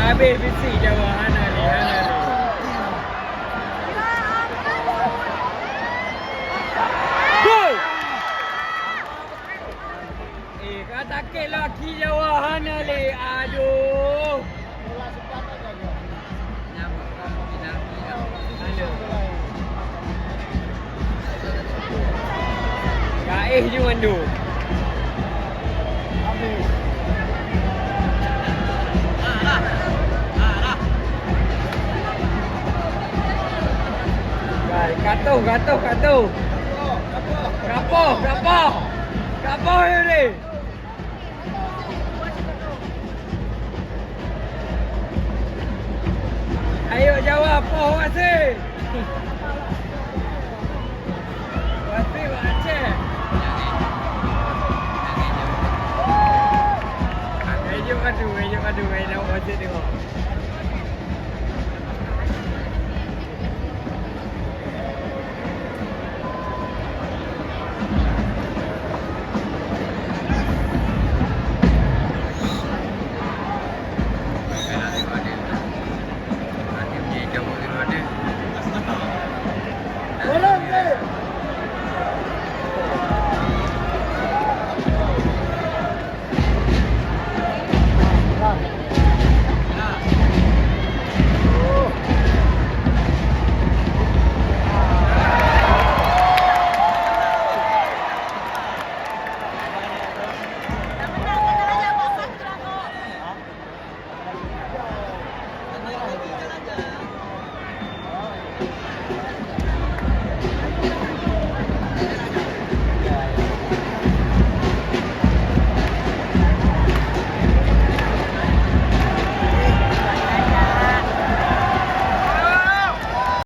habis bisik Jawa Hana ni. Gol! Kau takut laki Jawa Hana ni. Aduh. Kaih je mandu. Katuh. Kapoh ni. Ayo jawab, poh wasi. Wasi Aceh. Ejuk adu, wasi tengok.